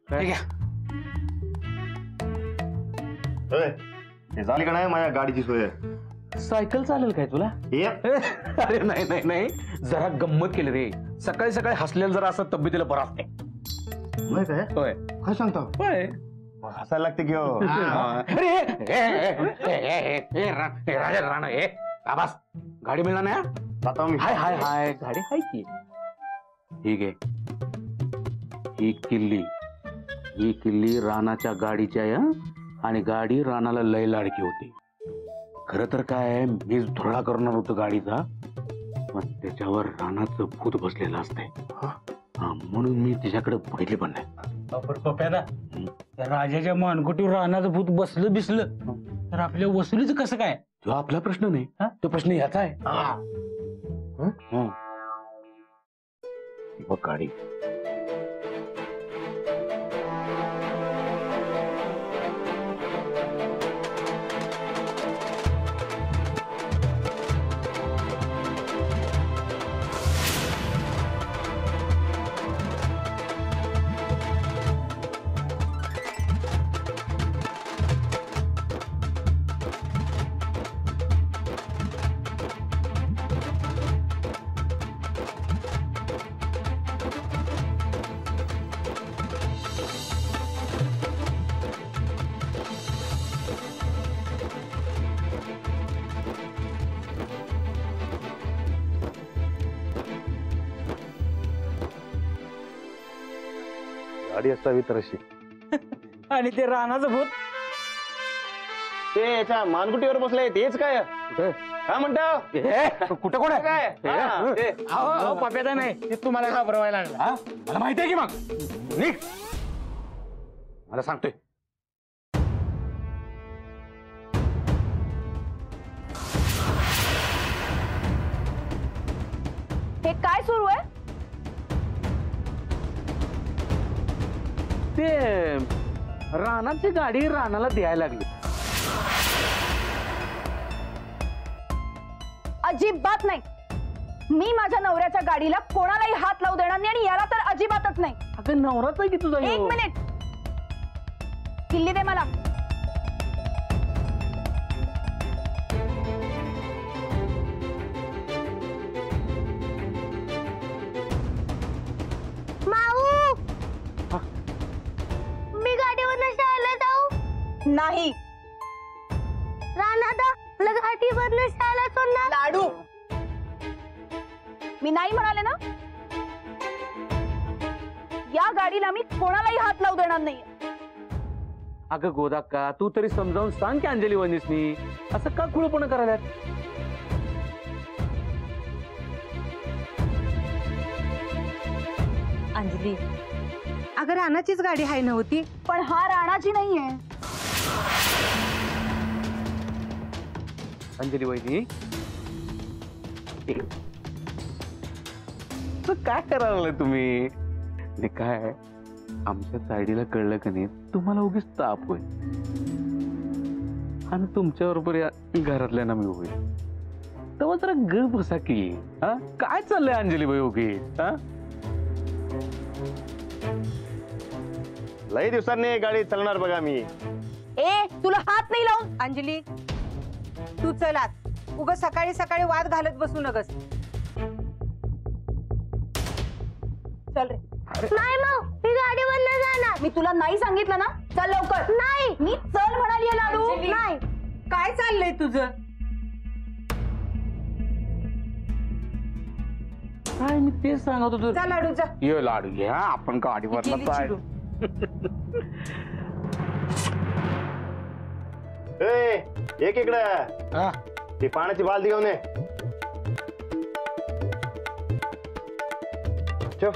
हे झाली का नाही माझ्या गाडीची सोय? सायकल चालेल काय तुला? अरे नाही नाही नाही, जरा गंमत केली रे. सकाळी सकाळी हसलेलं जरा असं तब्येतीला बरं असते. काय होय काय सांगता? होय. हसायला लागते की हो. राजा राणा हे आवाज गाडी मिळणार नाही. जाता मी. हाय हाय हाय गाडी हाय की. ठीक आहे, ही किल्ली रानाच्या गाडीची आहे आणि गाडी रानाला लय लाडकी होती. खरं तर काय, मीच धुरळा करणार होतो गाडीचा, पण त्याच्यावर रानाचं भूत बसलेलं असतंय. म्हणून मी तिच्याकडे बघितले पण नाही. पप्यादा, राजाच्या मानकुटीवर रानाचं भूत बसलं बिसलं तर आपल्या वसुलीचं कसं काय? तो आपला प्रश्न नाही, तो प्रश्न ह्याचा आहे. बघ गाडी. गाडी असावी तर अशी. आणि ते रानाचं भूत ते याच्या मानकुटीवर बसलंय तेच काय? काय म्हणता? कुठं कोण आहे काय? पप्यादा नाही, ते तुम्हाला घाबरवायला लागला. मला माहिती आहे की मग निघ. मला सांगतोय हे काय सुरू आहे? ते रानाची गाडी रानाला द्यायला लागली. अजिबात नाही. मी माझ्या नवऱ्याच्या गाडीला कोणालाही हात लावू देणार नाही आणि याला तर अजिबातच नाही. अगं नवराच आहे की तुझा. एक मिनिट, किल्ली दे मला. माऊ, मी गाडीवर शाळेला जाऊ? नाही. रानादा गाडीवर शाळेला सोडणार? लाडू, मी नाही म्हणाले ना. या गाडीला मी कोणालाही हात लावू देणार नाही. अगं गोदाक्का, तू तरी समजावून सांग की अंजली वहिनीसनी असं का खुळपणा करायला. अंजली, अगं रानाचीच गाडी आहे नव्हती. पण हा राणाची नाहीये. अंजली वहिनी काय करायला लागलाय तुम्ही? आणि काय आमच्या साईडीला कळलं का नाही, तुम्हाला उगीच ताप होईल आणि तुमच्या बरोबर या घरातल्यांना मी होईल. तेव्हा जरा ग बसा की. काय चाललंय अंजली बाई उगीच? लई दिवसांनी गाडी चालणार बघा मी. ए, तुला हात नाही लावून. अंजली, तू चल आत. उगाच सकाळी सकाळी वाद घालत बसू नगस. चल रे. नाही मग मी गाडीवर नाही जाणार. मी तुला नाही सांगितलं ना. चल लवकर. नाही, मी चल म्हणाली लाडू. नाही. काय चाललंय तुझं? काय मी तेच सांगत होतो. चल लाडू जा. ये लाडू घ्या, आपण गाडीवर एक इकडे ती पाण्याची बालदी घेऊन ये. चल.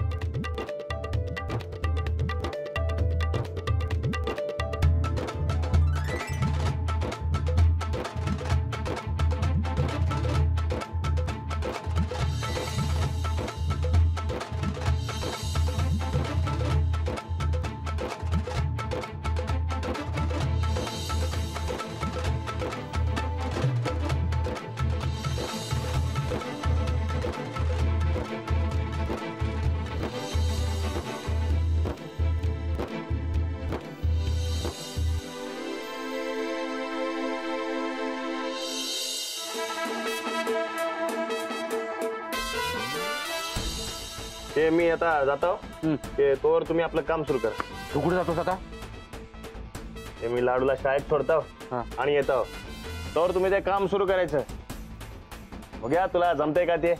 ते मी आता जातो ते तोवर तुम्ही आपलं काम सुरू करा. तू कुठे जातोस आता? ते मी लाडूला शाळेत सोडतो आणि येतो तोवर तुम्ही ते काम सुरू करायचं. बघूया तुला जमतंय का ते.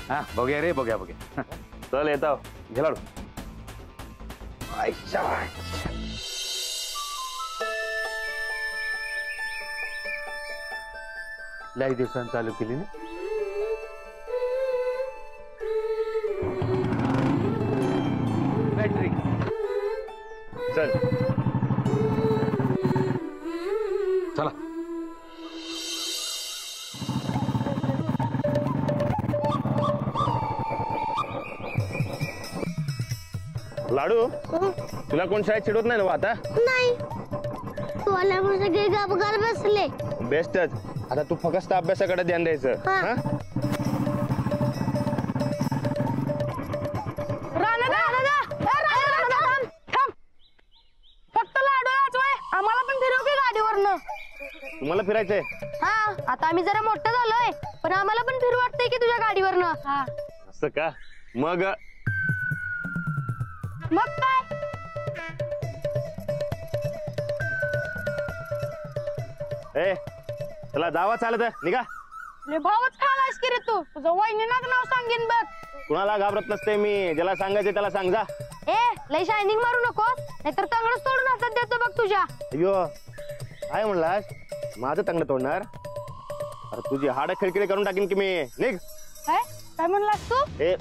हा बघूया रे, बघूया बघूया. चल येतो घे लाडू. लई दिवसांनी चालू केली ना. बॅटरी चल चला. लाडू तुला कोण शाळेत चिडवत नाही ना आता? नाही तू आल्यामुळे सगळे गपगार बसले. बेस्टच. आता तू फक्त अभ्यासाकडे ध्यान द्यायचं. हा. हा? फक्त लाडू वाचवाय आम्हाला पण फिरव की गाडीवरनं. तुम्हाला फिरायचंय? हा आता आम्ही जरा मोठं झालोय पण आम्हाला पण फिरू वाटतंय की तुझ्या गाडीवरनं. असं का? मग मग काय ए चला जावा चालत निघा. रे भावच खालास की रे तू. तुझं वहिनीला नाव सांगेन बघ. कुणाला घाबरत नसते मी. ज्याला सांगायचे त्याला सांग जा. ए लय शायनिंग मारू नकोस नाहीतर तंगडच तोडून हातात देतो बघ तुझ्या. अयो काय म्हणलास? माझं तंगड तोडणार? अरे तुझी हाड खिळखिळे करून टाकीन की मी. निघ. काय म्हणलास तू? ए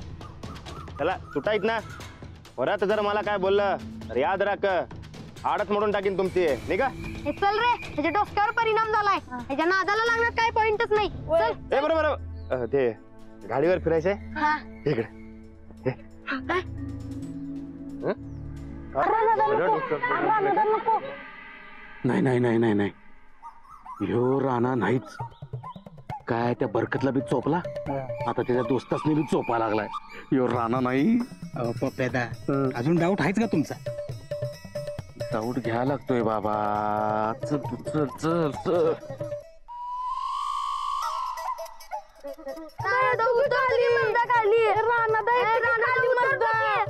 चला सुटायत ना. परत जर मला काय बोललं तर याद राख हाडच मोडून टाकीन तुमची. निघा. हे चल रे त्याच्या डोसक्यावर परिणाम झालाय. त्याच्या नादाला लागण्यात काय पॉइंटच नाही. चल. ए बरोबर ते गाडीवर फिरायचंय इकडे. नाही नाही नाही नाही नाही, ह्यो राणा नाहीच. काय त्या बरकतला बी चोपला, आता त्याच्या दोस्तासने बी चोपा लागलाय. ह्यो राणा नाही. पप्प्यादा अजून डाऊट आहेच का तुमचा? डाऊट घ्या लागतोय बाबा. चल तू चल चल चल.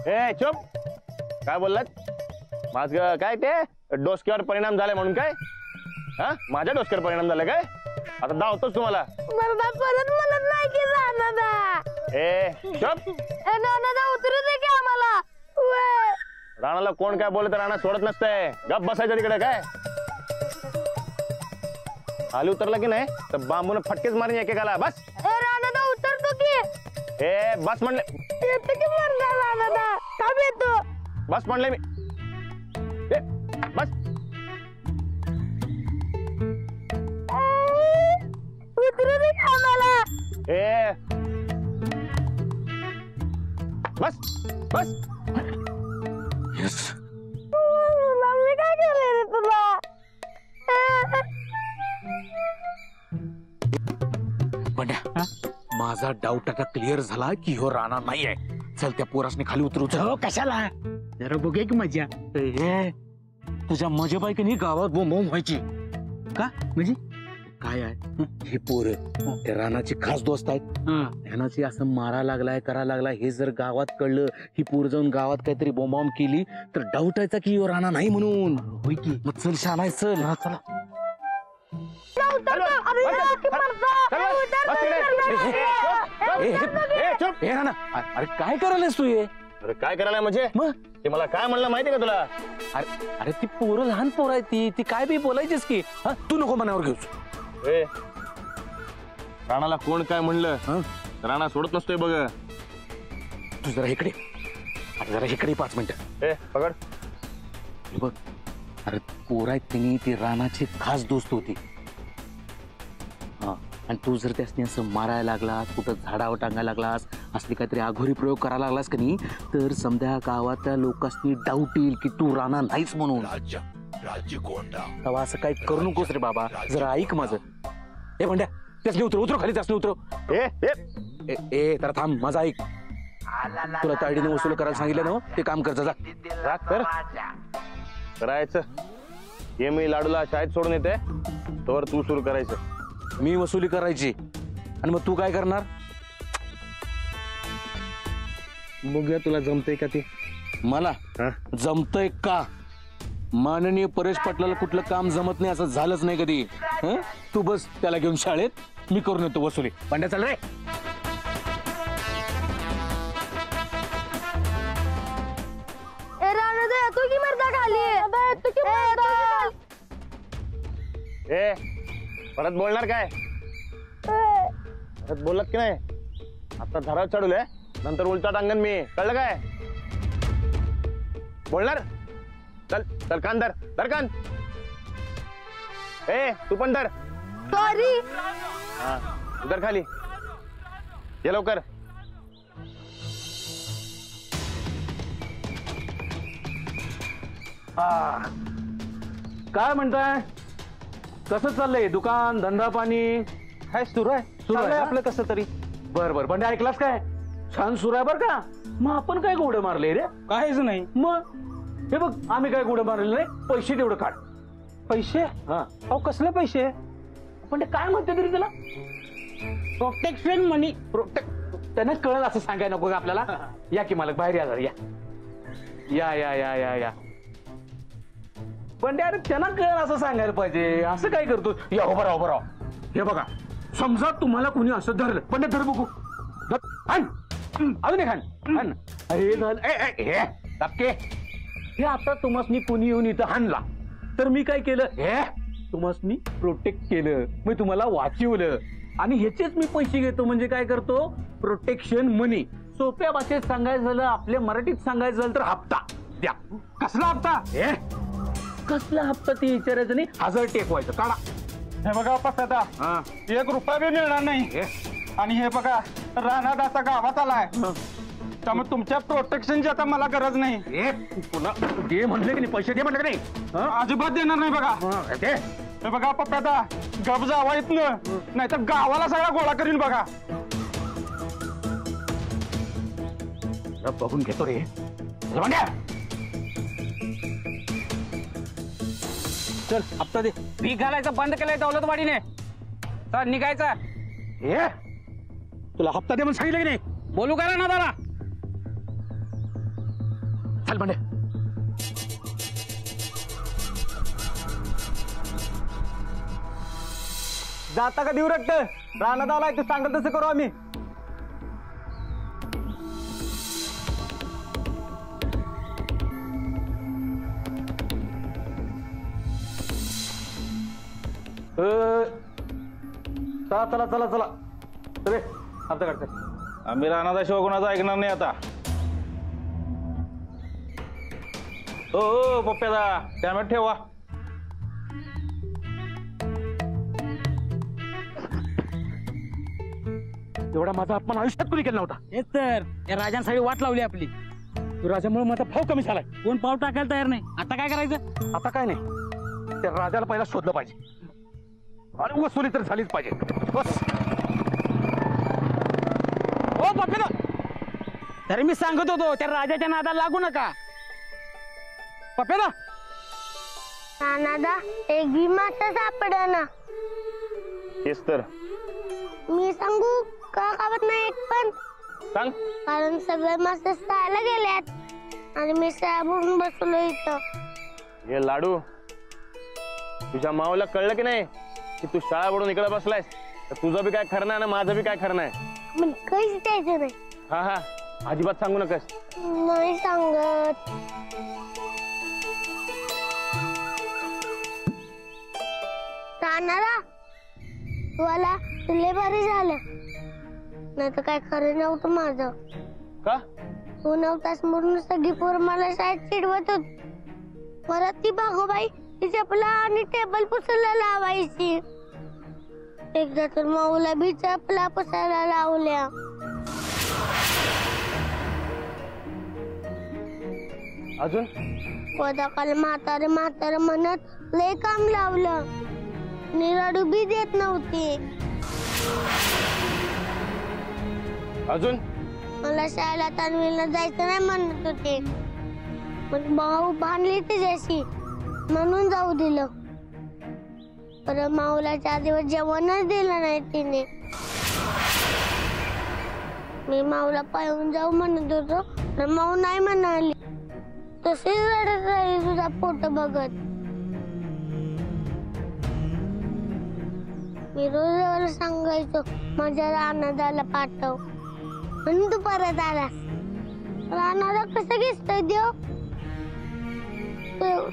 ए चुप. काय बोललात? माझ काय ते डोसक्यावर परिणाम झालाय म्हणून काय? हा माझ्या डोसक्यावर परिणाम झालाय काय? आता दावतोच तुम्हाला. परत म्हणत नाही की राणादा. ए चुप. राणादा उतरू दे की आम्हाला. राणाला कोण काय बोलत राणा सोडत नसतंय. गप बसायचं तिकडे. काय खाली उतरला की नाही तर बांबून फटकेच मारून एकेकाला. बस. राणादा उतरतो की. ए बस म्हणले. येतो की मरला राणादा. का येतो? बस म्हणले मी. ए बस. उतरू दे की आम्हाला. ए बस बस. येस. मी काय केलंय रे तुला? बंड्या, माझा डाऊट आता क्लिअर झाला की ह्यो राणा नाही आहे. चल त्या पोरासने खाली उतरू. चल. हो कशाला? जरा बघूया की मजा. ए, तुझ्या मजेबाई की नाही गावात बोंबावून व्हायची. का म्हणजे? काय आहे हे पोर त्या राणाचे खास दोस्त आहेत. ह्यानाची असं मारा लागलाय करा लागलाय हे जर गावात कळलं, ही पोर जाऊन गावात काहीतरी बोंबावून केली तर डाऊट यायचा की ह्यो राणा नाही म्हणून. होय की. मग चल शानाय चल. हा चला. ए राणा, अरे काय करायलास तू हे? अरे काय करायला म्हणजे? मग ते मला काय म्हणलं माहितीये का तुला? अरे अरे ती पोरं लहान पोर आहे. ती काय बी बोलायचीच की. हा तू नको मनावर घेऊस. ए राणाला कोण काय म्हणलं? राणा सोडत नसतोय बघ. तू जरा इकडे. अरे जरा इकडे 5 मिनिटं. ए पकड. हे बघ, अरे पोर आहेत त्यांनी ती राणाची खास दोस्त होती. हा आणि तू जर त्यासनी असं मारायला लागलास, कुठं झाडावर टांगायला लागलास, असली काहीतरी आघोरी प्रयोग करायला लागलास की नाही तर समजा गावातल्या लोकांनी डाऊट येईल की तू राणा नाहीच म्हणून. तेव्हा असं काही करू नकोस रे बाबा. जरा ऐक माझं. ए म्हणड्या, त्यासनी उतरव उतरव खाली. त्यासनी उतरव. ए ए तर थांब, माझं ऐक. तुला तायडीने वसूल करायला सांगितलं ना, ते काम करता जा. राग कर. करायचं. ये मी लाडूला शाळेत सोडून येते तोवर तू सुरू करायचं. मी वसुली करायची आणि मग तू काय करणार? बघूया तुला जमतंय का ते. मला हा? जमतंय का? माननीय परेश पाटलाला कुठलं काम जमत नाही असं झालंच नाही कधी. हं? तू बस त्याला घेऊन शाळेत, मी करून येतो वसुली. पांड्या चाल रे. तू की मरदा खाली ए परत बोलणार काय? परत बोलत की नाही? आता धराव चढवलंय, नंतर उलटा टांगन मी, कळलं काय? बोलणार? चल चल कान धर, धर कान. ए तू पण धर. सॉरी. हा उधर खाली ये लवकर. काय म्हणताय? कसं चाललंय दुकान धंदा पाणी? काय सुरू आहे? सुरू आहे चाललंय का? आपलं कसं तरी. बर बर बंड्या ऐकलास काय? छान सुरू आहे बर का. मग आपण काय गोडं मारले रे? काहीच नाही. मग हे बघ आम्ही काय गोडं मारलेलं नाही. पैसे तेवढं काढ. पैसे? हा अहो कसले पैसे? पण ते काय म्हणते तरी त्याला प्रोटेक्शन मनी. त्यानं कळलं असं सांगायला नको का आपल्याला. या की मालक बाहेर या जरा, या या या या या या. पण अरे त्यांना कळलं असं सांगायला पाहिजे. असं काय करतो? या उभा राहा उभा राहा. हे बघा समजा तुम्हाला कोणी असं धरलं, पण धर बघू. धर. हाण. अजून एक हाण. हाण. अरे झालं. हे धक्के. हे आता तुम्हाला कोणी येऊन इथं हाणला तर मी काय केलं? हे तुम्हाला प्रोटेक्ट केलं, मी तुम्हाला वाचवलं आणि ह्याचेच मी पैसे घेतो. म्हणजे काय करतो? प्रोटेक्शन मनी. सोप्या भाषेत सांगायचं झालं, आपल्या मराठीत सांगायचं झालं तर हप्ता द्या. कसला हप्ता? हे कसला हप्ता ते विचारायचं नाही, 1000 टेकवायचं. काढा. हे बघा पप्प्यादा, हा 1 रुपया बी मिळणार नाही. हे आणि हे बघा रानात आता गावात आलाय, त्यामुळे तुमच्या प्रोटेक्शनची आता मला गरज नाही. हे पुन्हा दे म्हणले की नाही, पैसे दे म्हणले की नाही. हा? अजिबात देणार नाही बघा. हा, दे. हे बघा पप्प्यादा, गप जावा इथनं, नाही तर गावाला सगळा गोळा करीन बघा. जरा बघून घेतो रे. चल भांड्या. चल हप्ता दे. पीक घालायचं बंद केलंय दौलतवाडीने. चल निघायचं. हे तुला हप्ता दे म्हणून सांगितलं की नाही? बोलू करा ना दादा. चल भांड्या. जाता का देऊ रट्ट? रानात आलाय तू सांगत तसं करू आम्ही. चला चला चला चला. रे हप्ता काढते. आम्ही रानाचा शिवाय कोणाचा ऐकणार नाही आता. हो पप्प्यादा, कॅमेरा ठेवा. एवढा माझा अपमान आयुष्यात कुणी केला नव्हता. हेच तर या राजांसाठी वाट लावली आपली. तू राजामुळे माझा भाव कमी झालाय. कोण पाव टाकायला तयार नाही. आता काय करायचं? आता काय नाही, त्या राजाला पहिला शोधलं पाहिजे आणि वसुली तर झालीच पाहिजे. बस. हो पप्पा, तरी मी सांगत होतो त्या राजाच्या नादाला लागू नका. पप्पेदा नानादा एक बी मासा सापडना. तेच तर मी सांगू का गावात नाही एक पण? सांग. कारण सगळे मासे शाळेला गेल्यात आणि मी शाळा बसलो इथं. हे लाडू, तुझ्या मावला कळलं की नाही की तू शाळा बुडून इकडे बसलायस? तर तुझं बी काय खरं नाही ना माझं बी काय खरं नाही. पण काहीच द्यायचं नाही. हा हा अजिबात सांगू नकस. नाही सांगत. नानादा तुला तुले बरे झालं, नाही तर काय खरं नव्हतं माझं. का? तू नव्हतास म्हणून सगळी पोरं मला शाळेत चिडवत होत. परत ती भागोबाई ती चपला आणि टेबल पुसायला लावायची. एकदा तर माऊला बी चपला पुसायला लावल्या. अजून? पदाकाला म्हातारे म्हातारे म्हणत लय काम लावलं. निराडू बी देत नव्हती. अजून? मला शाळेला तानवीला जायचं नाही म्हणत होते, पण भाऊ बांधली त्याच्याशी म्हणून जाऊ दिलं. पर माऊला 4 दिवस जेवणच दिलं नाही तिने. मी माऊला पाहून जाऊ म्हणत होतो, तर माऊ नाही म्हणाली. तसेच रडत राहिली तुझा फोटो बघत. मी रोज एवढं सांगायचो माझ्या रानादाला पाठव, म्हणून तू परत आलास. रानादा कसं घेतोय देव?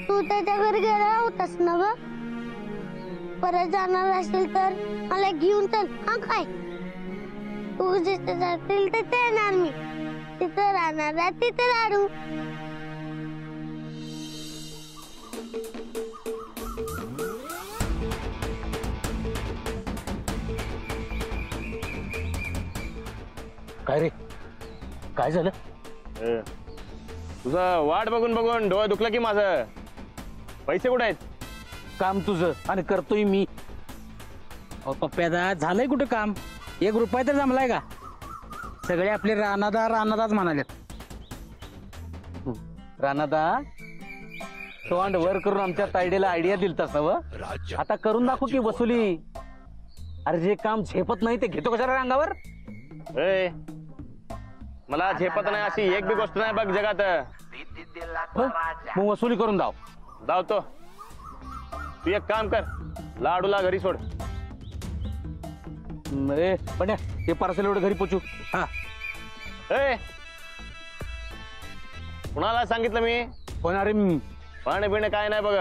तू त्याच्या घरी गेला होतास ना ग? परत जाणार असेल तर मला घेऊन चल. हा काय? तू जिथे जातील तिथे येणार मी. तिथं राहणार तिथे लाडू. काय रे, काय झालं? तुझं वाट बघून बघून डोळं दुखलं की माझं. पैसे कुठे आहेत? काम तुझं आणि करतोय मी. अहो पप्प्यादा, झालंय कुठं काम? 1 रुपया तर जमलाय का? सगळे आपले राणादाच म्हणालेत. राणादा, तोंड वर करून आमच्या तायडीला आयडिया दिलतास ना व? आता करून दाखव की वसुली. अरे जे काम झेपत नाही ते घेतो कशाला अंगावर? ए, मला झेपत नाही अशी एक बी गोष्ट नाही बघ जगात. मग वसुली करून दाव. धावतो. तू एक काम कर, लाडूला घरी सोड. ए पण ते पार्सल एवढं घरी पोचू. हा ए, कुणाला सांगितलं मी? पण अरे पाणी पिणे काय नाही बघ.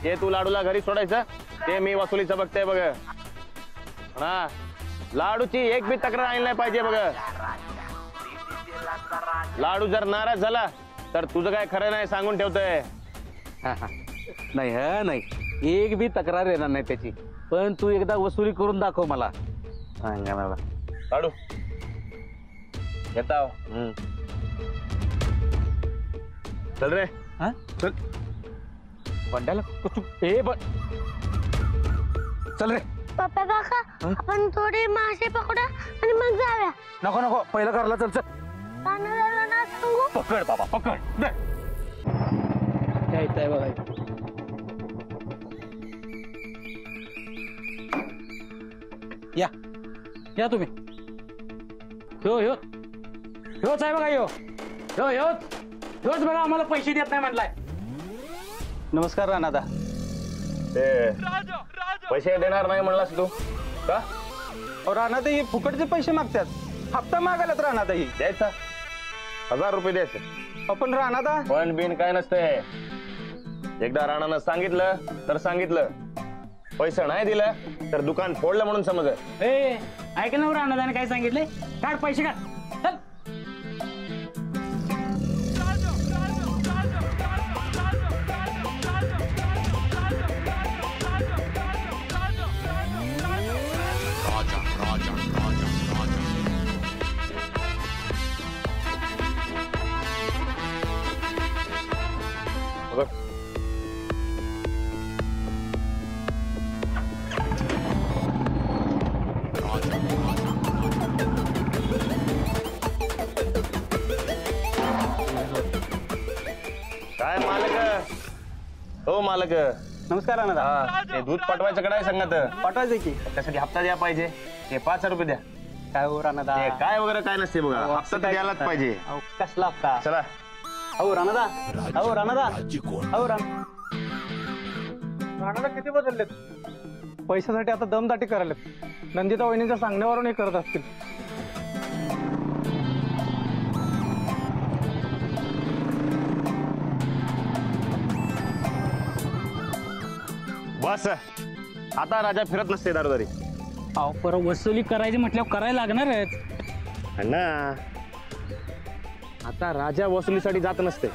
ते तू लाडूला घरी सोडायचं, ते मी वसुलीचं बघतोय बघ. हा, लाडूची एक बी तक्रार आली नाही पाहिजे बघ. लाडू जर नाराज झाला तर तुझं काय खरं नाही, सांगून ठेवतोय. नाही हा नाही, एक बी तक्रार येणार नाही त्याची. पण तू एकदा वसुली करून दाखव मला. लाडू येताव. चल रे. हा चल. बंड्याला ए पण चल रे. पप्पा काका, आपण थोडे मासे पकडा आणि मग जाऊया. नको नको, पहिलं घरला चल. चल रानादाला ना सांगू. पकड बाबा पकड. काय बघा. या तुम्ही. ह्योच आहे बघा. ह्योच बघा, आम्हाला पैसे देत नाही म्हणलाय. नमस्कार रानादा. ते पैसे देणार नाही म्हणलास तू का? रानादा ही फुकटचे पैसे मागतात. हप्ता मागायलात रानादा ही. द्यायचा 1000 रुपये द्यायचे. आपण रानादा पण बिन काय नसते. एकदा राणानं सांगितलं तर सांगितलं, पैसे नाही दिलं तर दुकान फोडलं म्हणून समज. ए, ऐक ना राणादाने काय सांगितलंय? काढ पैसे काढ. चल. बघ. काय मालक? हो मालक. नमस्कार रानादा. हा, ते दूध पाठवायचं कडे सांगत. पाठवायचं की. त्यासाठी हप्ता द्या पाहिजे. ते 5 रुपये द्या. काय हो रानादा? ते काय वगैरे काय नसते बघा. हप्ता तर द्यायलाच पाहिजे. अहो, कसला हप्ता? चला. हो रानादा. हो रानादा. हो रानादा किती बदललेत? पैशासाठी आता दमदाटी करायला. नंदिता वहिनीच्या सांगण्यावरून हे करत असतील. बस आता राजा फिरत नसते दारोदारी. अहो परत वसुली करायची म्हटल्यावर करायला लागणारच ना. आता राजा वसुलीसाठी जात नसते,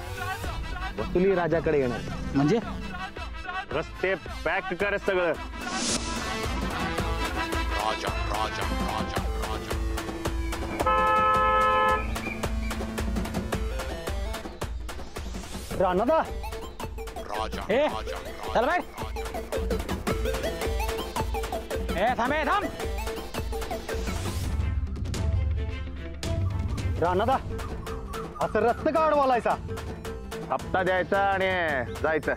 वसुली राजाकडे येणार. म्हणजे रस्ते पॅक कर सगळं. रानादा. ए चल बाय. ए थांब. रानादा, असं रस्ते का अडवालायचा? हप्ता द्यायचा आणि जायचं.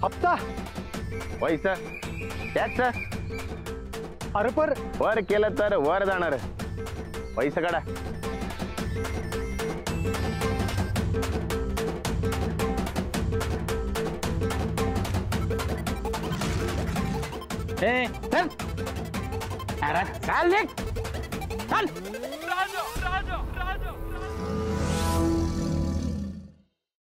हप्ता? पैसा टॅक्स अरे पर वर केलं तर वर जाणार. पैसा काढा. ए चल अरे चाल निघ. चल